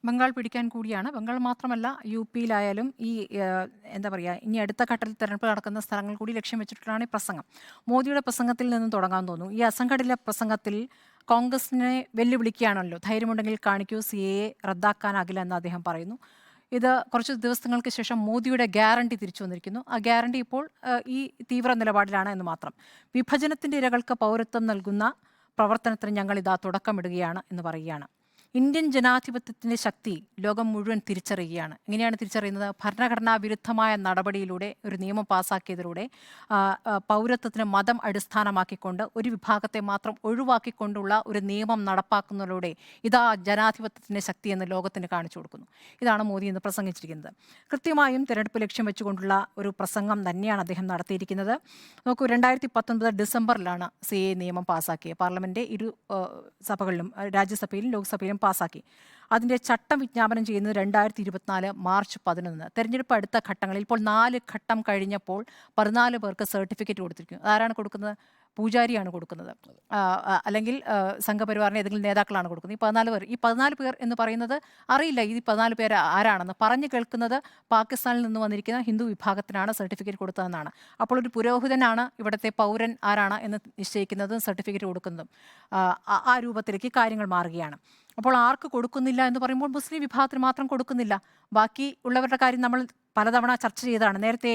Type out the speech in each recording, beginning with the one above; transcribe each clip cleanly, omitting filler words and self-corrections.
ബംഗാൾ പിടിക്കാൻ കൂടിയാണ്. ബംഗാൾ മാത്രമല്ല യുപിയിലായാലും ഈ എന്താ പറയുക, ഇനി അടുത്ത ഘട്ടത്തിൽ തെരഞ്ഞെടുപ്പ് നടക്കുന്ന സ്ഥലങ്ങൾ കൂടി ലക്ഷ്യം വെച്ചിട്ടുള്ളതാണ് ഈ പ്രസംഗം. മോദിയുടെ പ്രസംഗത്തിൽ നിന്നും തുടങ്ങാൻ തോന്നുന്നു. ഈ അസംഘടിത പ്രസംഗത്തിൽ കോൺഗ്രസിനെ വെല്ലുവിളിക്കുകയാണല്ലോ. ധൈര്യമുണ്ടെങ്കിൽ കാണിക്കൂ, സിഎഎ റദ്ദാക്കാനാകില്ല എന്ന് അദ്ദേഹം പറയുന്നു. ഇത് കുറച്ച് ദിവസങ്ങൾക്ക് ശേഷം മോദിയുടെ ഗ്യാരണ്ടി തിരിച്ചു വന്നിരിക്കുന്നു. ആ ഗ്യാരണ്ടി ഇപ്പോൾ ഈ തീവ്ര നിലപാടിലാണ് എന്ന് മാത്രം. വിഭജനത്തിൻ്റെ ഇരകൾക്ക് പൗരത്വം നൽകുന്ന പ്രവർത്തനത്തിന് ഞങ്ങൾ ഇതാ തുടക്കമിടുകയാണ് എന്ന് പറയുകയാണ്. ഇന്ത്യൻ ജനാധിപത്യത്തിൻ്റെ ശക്തി ലോകം മുഴുവൻ തിരിച്ചറിയുകയാണ്. എങ്ങനെയാണ് തിരിച്ചറിയുന്നത്? ഭരണഘടനാ വിരുദ്ധമായ നടപടിയിലൂടെ, ഒരു നിയമം പാസ്സാക്കിയതിലൂടെ പൗരത്വത്തിന് മതം അടിസ്ഥാനമാക്കിക്കൊണ്ട് ഒരു വിഭാഗത്തെ മാത്രം ഒഴിവാക്കിക്കൊണ്ടുള്ള ഒരു നിയമം നടപ്പാക്കുന്നതിലൂടെ ഇതാ ജനാധിപത്യത്തിൻ്റെ ശക്തി എന്ന് ലോകത്തിന് കാണിച്ചു കൊടുക്കുന്നു. ഇതാണ് മോദി ഇന്ന് പ്രസംഗിച്ചിരിക്കുന്നത്. കൃത്യമായും തിരഞ്ഞെടുപ്പ് ലക്ഷ്യം വെച്ചുകൊണ്ടുള്ള ഒരു പ്രസംഗം തന്നെയാണ് അദ്ദേഹം നടത്തിയിരിക്കുന്നത്. നോക്കൂ, 2019 ഡിസംബറിലാണ് സിഎഎ നിയമം പാസ്സാക്കിയത്. പാർലമെൻറ്റ് ഇരു സഭകളിലും, രാജ്യസഭയിലും ലോക്സഭയിലും പാസാക്കി. അതിൻ്റെ ചട്ടം വിജ്ഞാപനം ചെയ്യുന്നത് 2024 മാർച്ച് 11. തെരഞ്ഞെടുപ്പ് അടുത്ത ഘട്ടങ്ങളിൽ ഇപ്പോൾ 4 ഘട്ടം കഴിഞ്ഞപ്പോൾ 14 പേർക്ക് സർട്ടിഫിക്കറ്റ് കൊടുത്തിരിക്കുന്നു. അതാരാണ് കൊടുക്കുന്നത്? പൂജാരിയാണ് കൊടുക്കുന്നത്. അല്ലെങ്കിൽ സംഘപരിവാറിൻ്റെ ഏതെങ്കിലും നേതാക്കളാണ് കൊടുക്കുന്നത്. ഈ 14 പേർ, ഈ 14 പേർ എന്ന് പറയുന്നത് അറിയില്ല ഈ 14 പേർ ആരാണെന്ന്. പറഞ്ഞു കേൾക്കുന്നത് പാകിസ്ഥാനിൽ നിന്ന് വന്നിരിക്കുന്ന ഹിന്ദു വിഭാഗത്തിനാണ് സർട്ടിഫിക്കറ്റ് കൊടുത്തതെന്നാണ്. അപ്പോൾ ഒരു പുരോഹിതനാണ് ഇവിടുത്തെ പൗരൻ ആരാണ് എന്ന് നിശ്ചയിക്കുന്നതും സർട്ടിഫിക്കറ്റ് കൊടുക്കുന്നതും. ആ രൂപത്തിലേക്ക് കാര്യങ്ങൾ മാറുകയാണ്. അപ്പോൾ ആർക്ക് കൊടുക്കുന്നില്ല എന്ന് പറയുമ്പോൾ മുസ്ലിം വിഭാഗത്തിന് മാത്രം കൊടുക്കുന്നില്ല. ബാക്കി ഉള്ളവരുടെ കാര്യം നമ്മൾ പലതവണ ചർച്ച ചെയ്തതാണ്. നേരത്തെ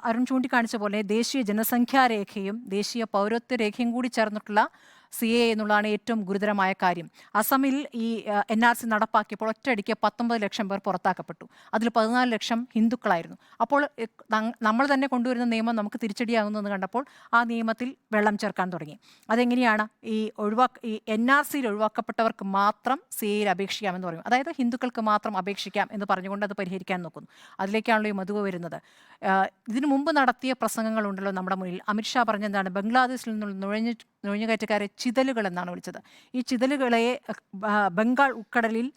അരുൺ ചൂണ്ടിക്കാണിച്ച പോലെ ദേശീയ ജനസംഖ്യാ രേഖയും ദേശീയ പൗരത്വ രേഖയും കൂടി ചേർന്നിട്ടുള്ള സിഎഎ എന്നുള്ളതാണ് ഏറ്റവും ഗുരുതരമായ കാര്യം. അസമിൽ ഈ എൻആർസി നടപ്പാക്കിയപ്പോൾ ഒറ്റയടിക്ക് 19 ലക്ഷം പേർ പുറത്താക്കപ്പെട്ടു. അതിൽ 14 ലക്ഷം ഹിന്ദുക്കളായിരുന്നു. അപ്പോൾ നമ്മൾ തന്നെ കൊണ്ടുവരുന്ന നിയമം നമുക്ക് തിരിച്ചടിയാകുന്നതെന്ന് കണ്ടപ്പോൾ ആ നിയമത്തിൽ വെള്ളം ചേർക്കാൻ തുടങ്ങി. അതെങ്ങനെയാണ്? ഈ എൻആർസിയിൽ ഒഴിവാക്കപ്പെട്ടവർക്ക് മാത്രം സിഎയിൽ അപേക്ഷിക്കാമെന്ന് പറയും. അതായത് ഹിന്ദുക്കൾക്ക് മാത്രം അപേക്ഷിക്കാം എന്ന് പറഞ്ഞുകൊണ്ട് അത് പരിഹരിക്കാൻ നോക്കുന്നു. അതിലേക്കാണല്ലോ ഈ മധുവ വരുന്നത്. ഇതിനു മുമ്പ് നടത്തിയ പ്രസംഗങ്ങളുണ്ടല്ലോ നമ്മുടെ മുന്നിൽ. അമിത്ഷാ പറഞ്ഞെന്താണ്? ബംഗ്ലാദേശിൽ നിന്നുള്ള നുഴഞ്ഞുകയറ്റക്കാരെ ചിതലുകൾ എന്നാണ് വിളിച്ചത്. ഈ ചിതലുകളെ ബംഗാൾ ഉൾക്കടലിൽ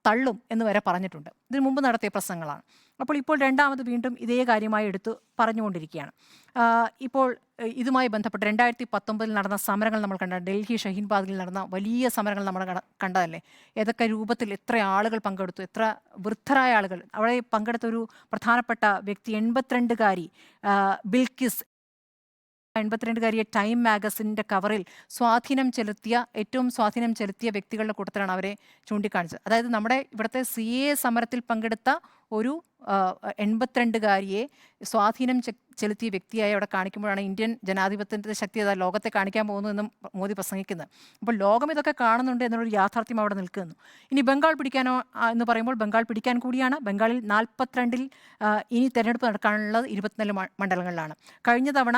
തള്ളും എന്ന് വരെ പറഞ്ഞിട്ടുണ്ട്. ഇതിനു മുമ്പ് നടത്തിയ പ്രസംഗങ്ങളാണ്. അപ്പോൾ ഇപ്പോൾ രണ്ടാമത് വീണ്ടും ഇതേ കാര്യമായി എടുത്ത് പറഞ്ഞുകൊണ്ടിരിക്കുകയാണ്. ഇപ്പോൾ ഇതുമായി ബന്ധപ്പെട്ട് 2019 നടന്ന സമരങ്ങൾ നമ്മൾ കണ്ട, ഡൽഹി ഷഹീൻ ബാഗിൽ നടന്ന വലിയ സമരങ്ങൾ നമ്മൾ കണ്ടതല്ലേ? ഏതൊക്കെ രൂപത്തിൽ എത്ര ആളുകൾ പങ്കെടുത്തു, എത്ര വൃദ്ധരായ ആളുകൾ. അവിടെ പങ്കെടുത്ത ഒരു പ്രധാനപ്പെട്ട വ്യക്തി 82കാരി ബിൽക്കിസ്, 82കാരിയെ ടൈം മാഗസിൻ്റെ കവറിൽ ഏറ്റവും സ്വാധീനം ചെലുത്തിയ വ്യക്തികളുടെ കൂട്ടത്തിലാണ് അവരെ ചൂണ്ടിക്കാണിച്ചത്. അതായത് നമ്മുടെ ഇവിടുത്തെ സിഎഎ സമരത്തിൽ പങ്കെടുത്ത ഒരു 82കാരിയെ സ്വാധീനം ചെലുത്തിയ വ്യക്തിയായി അവിടെ കാണിക്കുമ്പോഴാണ് ഇന്ത്യൻ ജനാധിപത്യത്തിൻ്റെ ശക്തി അതാ ലോകത്തെ കാണിക്കാൻ പോകുന്നു എന്നും മോദി പ്രസംഗിക്കുന്നത്. അപ്പോൾ ലോകം ഇതൊക്കെ കാണുന്നുണ്ട് എന്നുള്ളൊരു യാഥാർത്ഥ്യം അവിടെ നിൽക്കുന്നു. ഇനി ബംഗാൾ പിടിക്കാനോ എന്ന് പറയുമ്പോൾ ബംഗാൾ പിടിക്കാൻ കൂടിയാണ്. ബംഗാളിൽ 42 ഇനി തെരഞ്ഞെടുപ്പ് നടക്കാനുള്ളത് 24 മണ്ഡലങ്ങളിലാണ്. കഴിഞ്ഞ തവണ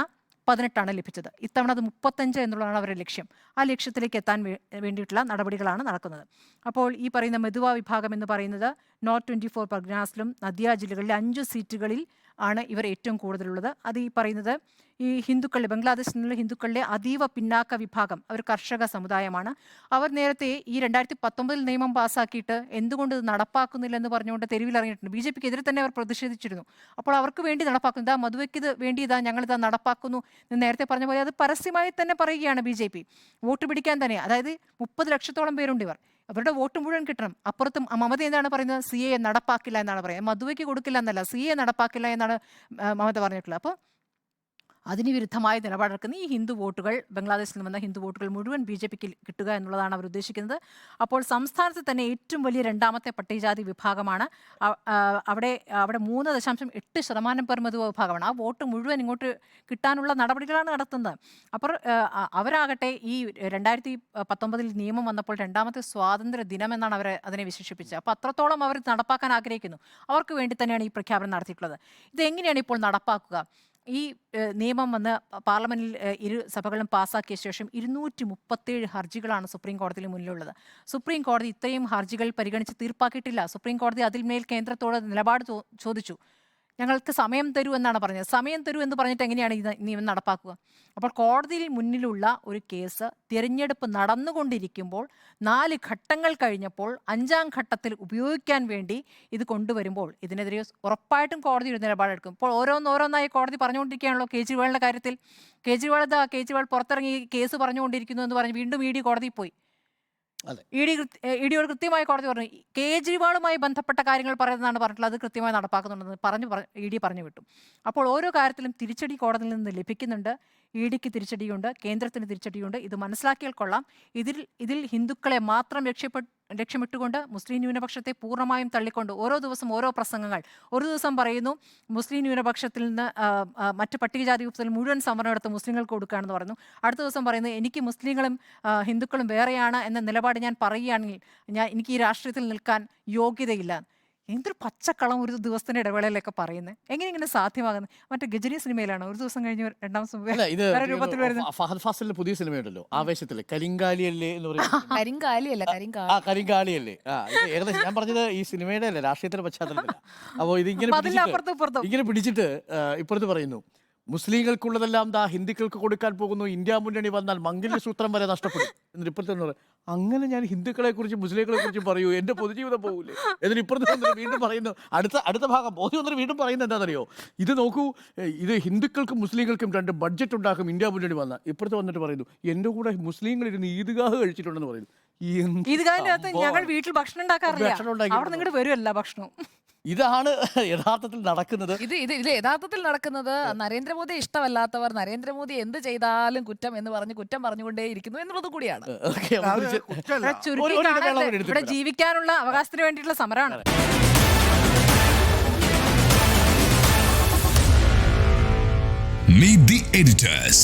18 ലഭിച്ചത്. ഇത്തവണ അത് 35 എന്നുള്ളതാണ് അവരുടെ ലക്ഷ്യം. ആ ലക്ഷ്യത്തിലേക്ക് എത്താൻ വേണ്ടിയിട്ടുള്ള നടപടികളാണ് നടക്കുന്നത്. അപ്പോൾ ഈ പറയുന്ന മെതുവ വിഭാഗം എന്ന് പറയുന്നത് നോർത്ത് 24 പർഗനാസിലും നദിയ ജില്ലകളിലെ 5 സീറ്റുകളിൽ ആണ് ഇവർ ഏറ്റവും കൂടുതലുള്ളത്. അത് ഈ പറയുന്നത് ഈ ഹിന്ദുക്കളുടെ, ബംഗ്ലാദേശിൽ നിന്നുള്ള ഹിന്ദുക്കളുടെ അതീവ പിന്നാക്ക വിഭാഗം, അവർ കർഷക സമുദായമാണ്. അവർ നേരത്തെ ഈ 2019 നിയമം പാസ്സാക്കിയിട്ട് എന്തുകൊണ്ട് ഇത് നടപ്പാക്കുന്നില്ലെന്ന് പറഞ്ഞുകൊണ്ട് തെരുവിലിറങ്ങിയിട്ടുണ്ട്. BJPക്ക് എതിരെ തന്നെ അവർ പ്രതിഷേധിച്ചിരുന്നു. അപ്പോൾ അവർക്ക് വേണ്ടി നടപ്പാക്കുന്നു, ഇതാ മധുവയ്ക്ക് ഇത് വേണ്ടി ഇതാ ഞങ്ങളിതാ നടപ്പാക്കുന്നു എന്ന് നേരത്തെ പറഞ്ഞ പോലെ അത് പരസ്യമായി തന്നെ പറയുകയാണ് BJP. വോട്ട് പിടിക്കാൻ തന്നെ. അതായത് 30 ലക്ഷത്തോളം പേരുണ്ട് ഇവർ. അവരുടെ വോട്ട് മുഴുവൻ കിട്ടണം. അപ്പുറത്തും മമത എന്താണ് പറയുന്നത്? സിഎഎ നടപ്പാക്കില്ല എന്നാണ് പറയുന്നത്. മധുവയ്ക്ക് കൊടുക്കില്ല എന്നല്ല, സിഎഎ നടപ്പാക്കില്ല എന്നാണ് മമത പറഞ്ഞിട്ടുള്ളത്. അപ്പോൾ അതിന് വിരുദ്ധമായ നിലപാടെടുക്കുന്ന ഈ ഹിന്ദു വോട്ടുകൾ, ബംഗ്ലാദേശിൽ നിന്ന് വന്ന ഹിന്ദു വോട്ടുകൾ മുഴുവൻ BJPക്ക് കിട്ടുക എന്നുള്ളതാണ് അവർ ഉദ്ദേശിക്കുന്നത്. അപ്പോൾ സംസ്ഥാനത്ത് തന്നെ ഏറ്റവും വലിയ രണ്ടാമത്തെ പട്ടികജാതി വിഭാഗമാണ്. അവിടെ 3.8% പേർ മധുവ വിഭാഗമാണ്. ആ വോട്ട് മുഴുവൻ ഇങ്ങോട്ട് കിട്ടാനുള്ള നടപടികളാണ് നടത്തുന്നത്. അപ്പോൾ അവരാകട്ടെ ഈ 2019 നിയമം വന്നപ്പോൾ രണ്ടാമത്തെ സ്വാതന്ത്ര്യ ദിനം എന്നാണ് അവർ അതിനെ വിശേഷിപ്പിച്ചത്. അപ്പോൾ അത്രത്തോളം അവർ നടപ്പാക്കാൻ ആഗ്രഹിക്കുന്നു. അവർക്ക് വേണ്ടി തന്നെയാണ് ഈ പ്രഖ്യാപനം നടത്തിയിട്ടുള്ളത്. ഇതെങ്ങനെയാണ് ഇപ്പോൾ നടപ്പാക്കുക? ഈ നിയമം വന്ന് പാർലമെൻറ്റിൽ ഇരു സഭകളും പാസ്സാക്കിയ ശേഷം 237 ഹർജികളാണ് സുപ്രീം കോടതിയിൽ മുന്നിലുള്ളത്. സുപ്രീം കോടതി ഇത്രയും ഹർജികൾ പരിഗണിച്ച് തീർപ്പാക്കിയിട്ടില്ല. സുപ്രീം കോടതി അതിന്മേൽ കേന്ദ്രത്തോട് നിലപാട് ചോദിച്ചു. ഞങ്ങൾക്ക് സമയം തരൂ എന്നാണ് പറഞ്ഞത്. സമയം തരൂ എന്ന് പറഞ്ഞിട്ട് എങ്ങനെയാണ് ഇത് നിയമം നടപ്പാക്കുക? അപ്പോൾ കോടതിയിൽ മുന്നിലുള്ള ഒരു കേസ് തിരഞ്ഞെടുപ്പ് നടന്നുകൊണ്ടിരിക്കുമ്പോൾ 4 ഘട്ടങ്ങൾ കഴിഞ്ഞപ്പോൾ 5ാം ഘട്ടത്തിൽ ഉപയോഗിക്കാൻ വേണ്ടി ഇത് കൊണ്ടുവരുമ്പോൾ ഇതിനെതിരെ ഉറപ്പായിട്ടും കോടതി ഒരു നിലപാടെടുക്കും. ഇപ്പോൾ ഓരോന്നോരോന്നായി കോടതി പറഞ്ഞുകൊണ്ടിരിക്കുകയാണല്ലോ. കേജ്രിവാളിൻ്റെ കാര്യത്തിൽ കേജ്രിവാൾ പുറത്തിറങ്ങി കേസ് പറഞ്ഞുകൊണ്ടിരിക്കുന്നു എന്ന് പറഞ്ഞ് വീണ്ടും കോടതിയിൽ പോയി. ഇഡിയോട് കൃത്യമായി കോടതി പറഞ്ഞു കേജ്രിവാളുമായി ബന്ധപ്പെട്ട കാര്യങ്ങൾ പറയുന്നതാണ് പറഞ്ഞിട്ടുള്ളത്, അത് കൃത്യമായി നടപ്പാക്കുന്നുണ്ടെന്ന് ഇഡി പറഞ്ഞു വിട്ടു. അപ്പോൾ ഓരോ കാര്യത്തിലും തിരിച്ചടി കോടതിയിൽ നിന്ന് ലഭിക്കുന്നുണ്ട്. ഇഡിക്ക് തിരിച്ചടിയുണ്ട്, കേന്ദ്രത്തിന് തിരിച്ചടിയുണ്ട്. ഇത് മനസ്സിലാക്കിയാൽ കൊള്ളാം. ഇതിൽ ഹിന്ദുക്കളെ മാത്രം ലക്ഷ്യമിട്ടുകൊണ്ട് മുസ്ലിം ന്യൂനപക്ഷത്തെ പൂർണ്ണമായും തള്ളിക്കൊണ്ട് ഓരോ ദിവസം ഓരോ പ്രസംഗങ്ങൾ. ഒരു ദിവസം പറയുന്നു മുസ്ലിം ന്യൂനപക്ഷത്തിൽ നിന്ന് മറ്റ് പട്ടികജാതി വിഭാഗത്തിൽ മുഴുവൻ സംവരണം എടുത്ത് മുസ്ലിങ്ങൾക്ക് കൊടുക്കുകയാണെന്ന് പറയുന്നു. അടുത്ത ദിവസം പറയുന്നു എനിക്ക് മുസ്ലിങ്ങളും ഹിന്ദുക്കളും വേറെയാണ് എന്ന നിലപാട് ഞാൻ പറയുകയാണെങ്കിൽ എനിക്ക് ഈ രാഷ്ട്രീയത്തിൽ നിൽക്കാൻ യോഗ്യതയില്ല. എന്തൊരു പച്ചക്കളം ഒരു ദിവസത്തിന്റെ ഇടവേളയിലൊക്കെ പറയുന്നത്. എങ്ങനെ ഇങ്ങനെ സാധ്യമാകുന്നത്? മറ്റേ ഗജനി സിനിമയിലാണ് ഒരു ദിവസം കഴിഞ്ഞ് രണ്ടാം രൂപത്തിൽ വരുന്നത്. ഫഹദ് ഫാസിലിന്റെ പുതിയ സിനിമയുണ്ടല്ലോ ആവേശത്തില്, കരിങ്കാലിയല്ലേ എന്ന് പറയുന്നത്. കരിങ്കാലിയല്ലേ. ഏകദേശം ഞാൻ പറഞ്ഞത് ഈ സിനിമയുടെ അല്ലേ, രാഷ്ട്രീയത്തിന്റെ പശ്ചാത്തലത്തില. അപ്പോ ഇങ്ങനെ പിടിച്ചിട്ട് ഇപ്പുറത്ത് പറയുന്നു മുസ്ലിങ്ങൾക്കുള്ളതെല്ലാം ദാ ഹിന്ദുക്കൾക്ക് കൊടുക്കാൻ പോകുന്നു, ഇന്ത്യ മുന്നണി വന്നാൽ മംഗല്യസൂത്രം വരെ നഷ്ടപ്പെടും. എന്നിട്ട് ഇപ്പുറത്ത് പറയും അങ്ങനെ ഞാൻ ഹിന്ദുക്കളെ കുറിച്ചും മുസ്ലിങ്ങളെ കുറിച്ചും പറയൂ, എന്റെ പൊതുജീവിതം പോകൂലേ. എന്നിട്ട് ഇപ്പുറത്ത് വന്നിട്ട് വീണ്ടും പറയുന്നു, അടുത്ത ഭാഗം മോദി വന്നിട്ട് വീണ്ടും പറയുന്നത് എന്താണെന്നറിയോ, ഇത് നോക്കൂ ഇത് ഹിന്ദുക്കൾക്കും മുസ്ലിങ്ങൾക്കും 2 ബഡ്ജറ്റ് ഉണ്ടാക്കും ഇന്ത്യ മുന്നണി വന്നാൽ. ഇപ്പുറത്ത് വന്നിട്ട് പറയുന്നു എന്റെ കൂടെ മുസ്ലിങ്ങൾ ഇരുന്ന് ഈദ്ഗാഹ് കഴിച്ചിട്ടുണ്ടെന്ന് പറയുന്നു. ഈദ്ഗാഹിനകത്ത് ഞങ്ങൾ വീട്ടിൽ ഭക്ഷണം ഉണ്ടാക്കാറില്ല, അവിടെ നിങ്ങോട്ട് വരുമല്ല ഭക്ഷണം. ഇതാണ് യഥാർത്ഥത്തിൽ നടക്കുന്നത്. ഇത് യഥാർത്ഥത്തിൽ നടക്കുന്നത് നരേന്ദ്രമോദി ഇഷ്ടമല്ലാത്തവർ നരേന്ദ്രമോദി എന്ത് ചെയ്താലും കുറ്റം എന്ന് പറഞ്ഞ് കുറ്റം പറഞ്ഞുകൊണ്ടേയിരിക്കുന്നു എന്നുള്ളത് കൂടിയാണ്. ഇവിടെ ജീവിക്കാനുള്ള അവകാശത്തിന് വേണ്ടിയിട്ടുള്ള സമരമാണ്. Meet the editors.